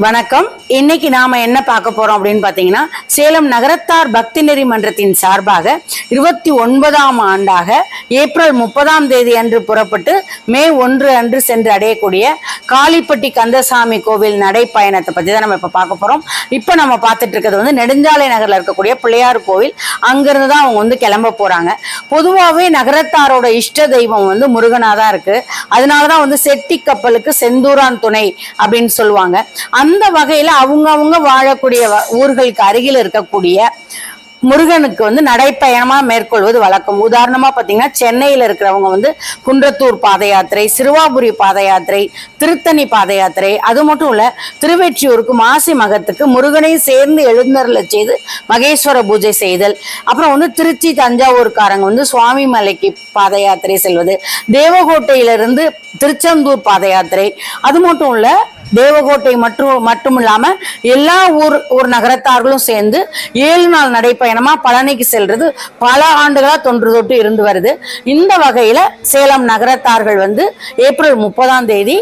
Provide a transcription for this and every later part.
வணக்கம். இன்னைக்கு நாம என்ன பார்க்க போறோம் அப்படின்னு பாத்தீங்கன்னா, சேலம் நகரத்தார் பக்தி நெறி மன்றத்தின் சார்பாக 29ஆம் ஆண்டாக ஏப்ரல் 30ஆம் தேதி அன்று புறப்பட்டு மே 1 அன்று சென்று அடையக்கூடிய காளிப்பட்டி கந்தசாமி கோவில் நடைப்பயணத்தை பத்தி தான் நம்ம இப்ப பார்க்க போறோம். இப்ப நம்ம பார்த்துட்டு இருக்கிறது வந்து நெடுஞ்சாலை நகர்ல இருக்கக்கூடிய பிள்ளையார் கோவில். அங்கிருந்து தான் அவங்க வந்து கிளம்ப போறாங்க. பொதுவாகவே நகரத்தாரோட இஷ்ட தெய்வம் வந்து முருகனாதான் இருக்கு. அதனாலதான் வந்து செட்டி கப்பலுக்கு செந்தூரான் துணை அப்படின்னு சொல்லுவாங்க. அந்த வகையில அவங்க வாழக்கூடிய ஊர்களுக்கு அருகில் இருக்கக்கூடிய முருகனுக்கு வந்து நடைப்பயணமா மேற்கொள்வது வழக்கம். உதாரணமா பாத்தீங்கன்னா, சென்னையில இருக்கிறவங்க வந்து குன்றத்தூர் பாத யாத்திரை, சிறுவாபுரி பாத யாத்திரை, திருத்தணி பாத யாத்திரை, அது மட்டும் இல்ல திருவெற்றியூருக்கு மாசி மகத்துக்கு முருகனை சேர்ந்து எழுந்தருள செய்து மகேஸ்வர பூஜை செய்தல், அப்புறம் வந்து திருச்சி தஞ்சாவூர்காரங்க வந்து சுவாமி மலைக்கு பாத யாத்திரை செல்வது, தேவகோட்டையிலிருந்து திருச்செந்தூர் பாத யாத்திரை, அது மட்டும் இல்ல தேவகோட்டை மட்டும் இல்லாம எல்லா ஊர் நகரத்தார்களும் சேர்ந்து 7 நாள் நடைப்பயணமா பழனிக்கு செல்றது பல ஆண்டுகளா தொன்று இருந்து வருது. இந்த வகையில சேலம் நகரத்தார்கள் வந்து ஏப்ரல் 30ஆம் தேதி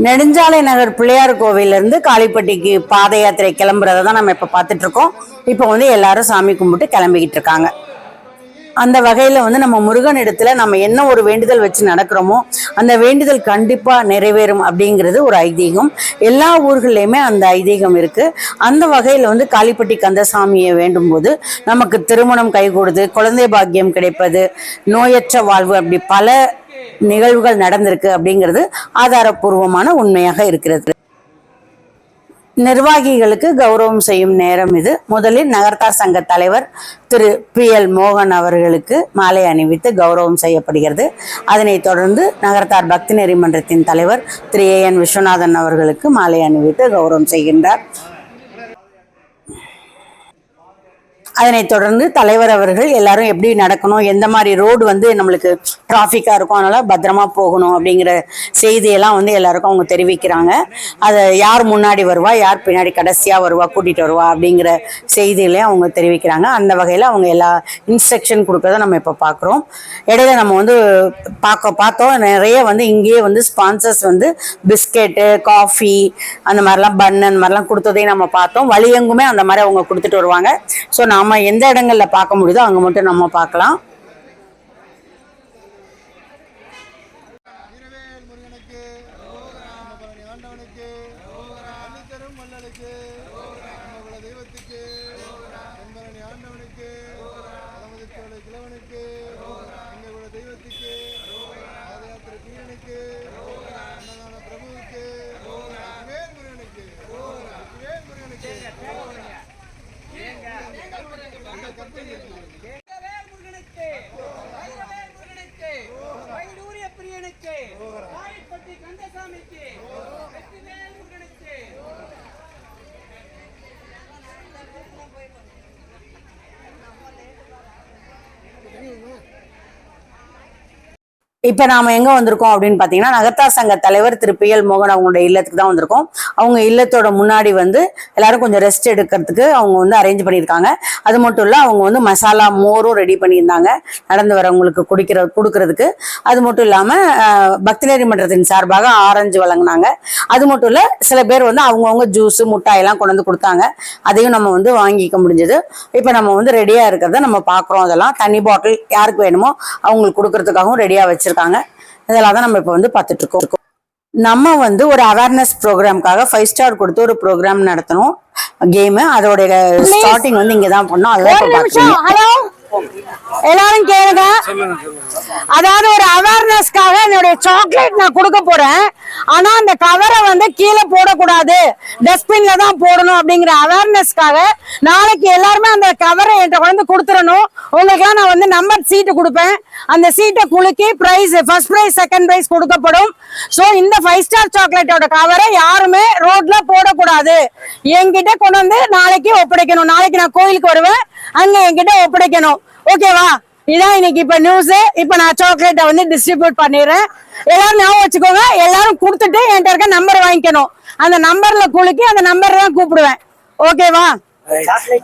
நெடுஞ்சாலை நகர் பிள்ளையார் கோவில இருந்து காளிப்பட்டிக்கு பாத யாத்திரை கிளம்புறதை தான் நம்ம இப்ப பார்த்துட்டு இருக்கோம். இப்ப வந்து எல்லாரும் சாமி கும்பிட்டு கிளம்பிக்கிட்டு இருக்காங்க. அந்த வகையில வந்து நம்ம முருகன் இடத்துல நம்ம என்ன ஒரு வேண்டுதல் வச்சு நடக்கிறோமோ அந்த வேண்டுதல் கண்டிப்பா நிறைவேறும் அப்படிங்கிறது ஒரு ஐதீகம். எல்லா ஊர்கள்லயுமே அந்த ஐதீகம் இருக்கு. அந்த வகையில வந்து காளிப்பட்டி கந்தசாமியை வேண்டும் போது நமக்கு திருமணம் கைகூடுது, குழந்தை பாக்கியம் கிடைப்பது, நோயற்ற வாழ்வு, அப்படி பல நிகழ்வுகள் நடந்திருக்கு அப்படிங்கிறது ஆதாரபூர்வமான உண்மையாக இருக்கிறது. நிர்வாகிகளுக்கு கௌரவம் செய்யும் நேரம் இது. முதலில் நகரத்தார் சங்க தலைவர் திரு PL மோகன் அவர்களுக்கு மாலை அணிவித்து கௌரவம் செய்யப்படுகிறது. அதனைத் தொடர்ந்து நகரத்தார் பக்தி நெறி மன்றத்தின் தலைவர் திரு AN விஸ்வநாதன் அவர்களுக்கு மாலை அணிவித்து கௌரவம் செய்கின்றார். அதனைத் தொடர்ந்து தலைவர் அவர்கள் எல்லாரும் எப்படி நடக்கணும், எந்த மாதிரி ரோடு வந்து நம்மளுக்கு டிராஃபிக்கா இருக்கும், அதனால பத்திரமா போகணும் அப்படிங்கிற செய்தியெல்லாம் வந்து எல்லாருக்கும் அவங்க தெரிவிக்கிறாங்க. அதை யார் முன்னாடி வருவா, யார் பின்னாடி கடைசியா வருவா, கூட்டிட்டு வருவா அப்படிங்கிற செய்தியிலையும் அவங்க தெரிவிக்கிறாங்க. அந்த வகையில அவங்க எல்லா இன்ஸ்ட்ரக்ஷன் கொடுக்கறத நம்ம இப்ப பாக்குறோம். இடையில நம்ம வந்து பார்த்தோம், நிறைய வந்து இங்கேயே வந்து ஸ்பான்சர்ஸ் வந்து பிஸ்கெட்டு, காஃபி, அந்த மாதிரிலாம் பன், அந்த மாதிரிலாம் கொடுத்ததையும் நம்ம பார்த்தோம். வழியெங்குமே அந்த மாதிரி அவங்க கொடுத்துட்டு வருவாங்க. ஸோ நாம எந்த இடங்கள்ல பார்க்க முடியுதோ அங்க மட்டும் நம்ம பார்க்கலாம். இப்ப நாம எங்க வந்திருக்கோம் அப்படின்னு பாத்தீங்கன்னா, நகரத்தார் சங்க தலைவர் திரு PL மோகன் அவங்களுடைய இல்லத்துக்கு தான் வந்திருக்கோம். அவங்க இல்லத்தோட முன்னாடி வந்து எல்லாரும் கொஞ்சம் ரெஸ்ட் எடுக்கிறதுக்கு அவங்க வந்து அரேஞ்ச் பண்ணியிருக்காங்க. அது மட்டும் இல்ல, அவங்க வந்து மசாலா மோரும் ரெடி பண்ணியிருந்தாங்க நடந்து வரவங்களுக்கு கொடுக்கறதுக்கு. அது மட்டும் இல்லாம பக்தி நெறி மன்றத்தின் சார்பாக ஆரஞ்சு வழங்கினாங்க. அது மட்டும் இல்ல, சில பேர் வந்து அவங்கவுங்க ஜூஸ், முட்டாயெல்லாம் கொண்டு வந்து கொடுத்தாங்க. அதையும் நம்ம வந்து வாங்கிக்க முடிஞ்சது. இப்ப நம்ம வந்து ரெடியா இருக்கிறத நம்ம பாக்குறோம். அதெல்லாம் தண்ணி பாட்டில் யாருக்கு வேணுமோ அவங்களுக்கு கொடுக்கறதுக்காகவும் ரெடியா வச்சிருக்காங்க. இதெல்லாம் தான் நம்ம இப்ப வந்து பார்த்துட்டு இருக்கோம். நம்ம வந்து ஒரு அவேர்னஸ் ப்ரோக்ராம்காக 5 ஸ்டார் கொடுத்து ஒரு ப்ரோக்ராம் நடத்தணும். கேம் அதோட ஸ்டார்டிங் வந்து இங்கதான் பண்ணோம். அதெல்லாம் எல்லாரும் கேளுங்க. அதாவது ஒரு அவேர்னஸ்க்காக என்னுடைய சாக்லேட் நான் கொடுக்க போறேன். ஆனா அந்த கவரை வந்து கீழே போடக்கூடாது, டஸ்ட்பின்ல தான் போடணும் அப்படிங்கிற அவேர்னஸ்க்காக நாளைக்கு எல்லாருமே அந்த கவரை என்கிட்ட வந்து கொடுத்துடணும். உங்களுக்கு நான் வந்து நம்பர் சீட்டு கொடுப்பேன். அந்த சீட்டை குலுக்கி prize, first prize, second prize கொடுக்கப்படும். சோ இந்த 5 ஸ்டார் சாக்லேட்டோட கவரை யாருமே ரோட்ல போடக்கூடாது. என்கிட்ட கொண்டு வந்து நாளைக்கு ஒப்படைக்கணும். நாளைக்கு நான் கோயிலுக்கு வருவேன், அங்க என்கிட்ட ஒப்படைக்கணும். ஓகேவா? இதான் இன்னைக்கு இப்ப நியூஸ். இப்ப நான் சாக்லேட்டை வந்து டிஸ்ட்ரிபியூட் பண்ணிடுறேன். எல்லாரும் ஞாபகம் வச்சுக்கோங்க. எல்லாரும் கொடுத்துட்டு என்கிட்ட இருக்க நம்பர் வாங்கிக்கணும். அந்த நம்பர்ல குலுக்கி அந்த நம்பர் தான் கூப்பிடுவேன். ஓகேவா?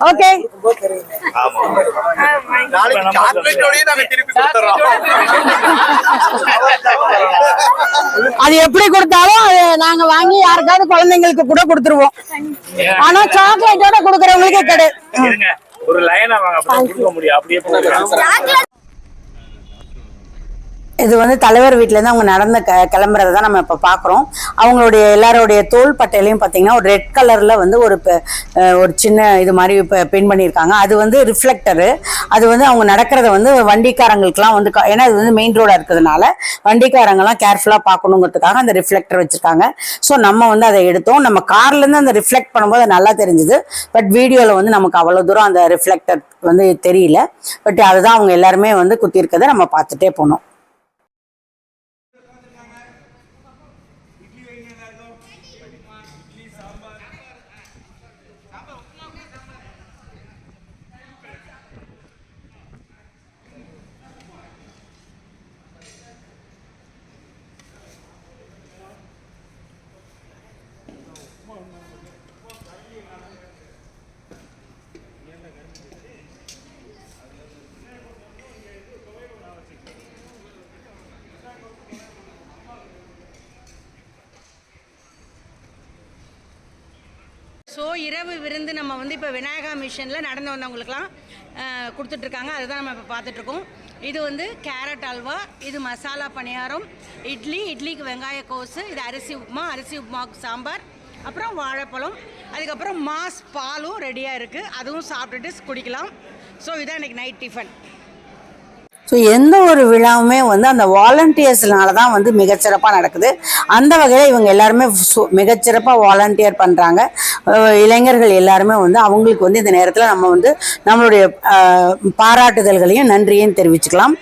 ஓகே. அது எப்படி கொடுத்தாலும் நாங்க வாங்கி யாருக்காவது குழந்தைங்களுக்கு கூட கொடுத்துருவோம். ஆனா சாக்லேட்டோட கொடுக்கறவங்களுக்கே கிடையாது. ஒரு லைனா வாங்க கொடுக்க முடியும் அப்படியே போடுங்க. இது வந்து தலைவர் வீட்டிலேருந்து அவங்க நடந்த கிளம்புறதை தான் நம்ம இப்போ பார்க்குறோம். அவங்களுடைய எல்லாருடைய தோள் பட்டையிலையும் பார்த்தீங்கன்னா ஒரு ரெட் கலரில் வந்து ஒரு சின்ன இது மாதிரி இப்போ பெயிண்ட் பண்ணியிருக்காங்க. அது வந்து ரிஃப்ளெக்டரு. அது வந்து அவங்க நடக்கிறத வந்து வண்டிக்காரங்களுக்குலாம் வந்து, ஏன்னா இது வந்து மெயின் ரோடாக இருக்கிறதுனால வண்டிக்காரங்கெல்லாம் கேர்ஃபுல்லாக பார்க்கணுங்கிறதுக்காக அந்த ரிஃப்ளெக்டர் வச்சுருக்காங்க. ஸோ நம்ம வந்து அதை எடுத்தோம். நம்ம கார்லேருந்து அந்த ரிஃப்ளெக்ட் பண்ணும்போது நல்லா தெரிஞ்சுது. பட் வீடியோவில் வந்து நமக்கு அவ்வளோ தூரம் அந்த ரிஃப்ளெக்டர் வந்து தெரியல. பட் அதுதான் அவங்க எல்லாருமே வந்து குத்திருக்கதை நம்ம பார்த்துட்டே போனோம். ஸோ இரவு விருந்து நம்ம வந்து இப்போ விநாயகா மிஷனில் நடந்து வந்தவங்களுக்குலாம் கொடுத்துட்ருக்காங்க. அதுதான் நம்ம இப்போ பார்த்துட்ருக்கோம். இது வந்து கேரட் அல்வா, இது மசாலா பணியாரம், இட்லிக்கு வெங்காய கோஸு, இது அரிசி உப்புமாவுக்கு சாம்பார், அப்புறம் வாழைப்பழம், அதுக்கப்புறம் மாஸ் பாலும் ரெடியாக இருக்குது. அதுவும் சாப்பிட்டுட்டு குடிக்கலாம். ஸோ இதான் இன்றைக்கி நைட் டிஃபன். ஸோ எந்த ஒரு விழாவுமே வந்து அந்த வாலண்டியர்ஸ்னால தான் வந்து மிகச்சிறப்பாக நடக்குது. அந்த வகையில் இவங்க எல்லாருமே மிகச்சிறப்பாக வாலண்டியர் பண்ணுறாங்க. இளைஞர்கள் எல்லாருமே வந்து அவங்களுக்கு வந்து இந்த நேரத்தில் நம்ம வந்து நம்மளுடைய பாராட்டுதல்களையும் நன்றியையும் தெரிவிச்சுக்கலாம்.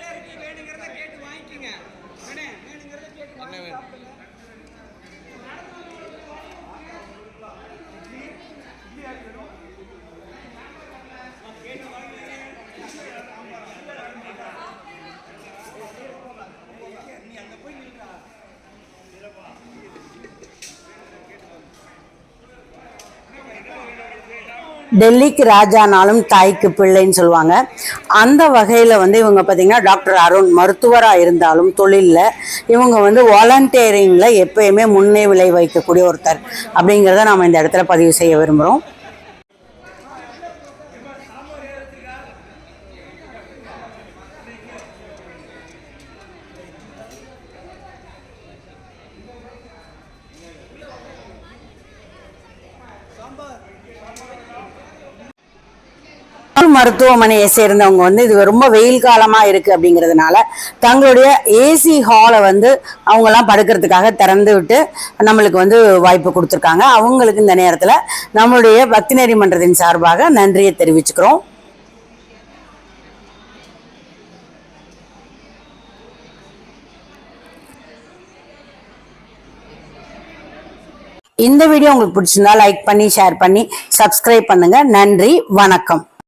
டெல்லிக்கு ராஜானாலும் தாய்க்கு பிள்ளைன்னு சொல்லுவாங்க. அந்த வகையில் வந்து இவங்க பார்த்திங்கன்னா டாக்டர் அருண் மருத்துவராக இருந்தாலும் தொழிலில் இவங்க வந்து வாலண்டியரிங்கில் எப்பயுமே முன்னே விளை வைக்கக்கூடிய ஒருத்தர் அப்படிங்கிறத நாம் இந்த இடத்துல பதிவு செய்ய விரும்புகிறோம். மருத்துவமனையை சேர்ந்தவங்க வந்து இது ரொம்ப வெயில் காலமாக இருக்குது அப்படிங்கிறதுனால தங்களுடைய ஏசி ஹாலை வந்து அவங்கெல்லாம் படுக்கிறதுக்காக திறந்து விட்டு நம்மளுக்கு வந்து வாய்ப்பு கொடுத்துருக்காங்க. அவங்களுக்கு இந்த நேரத்தில் நம்மளுடைய பக்திநெறி மன்றத்தின் சார்பாக நன்றியை தெரிவிச்சுக்கிறோம். இந்த வீடியோ உங்களுக்கு பிடிச்சிருந்தா லைக் பண்ணி ஷேர் பண்ணி சப்ஸ்கிரைப் பண்ணுங்க. நன்றி, வணக்கம்.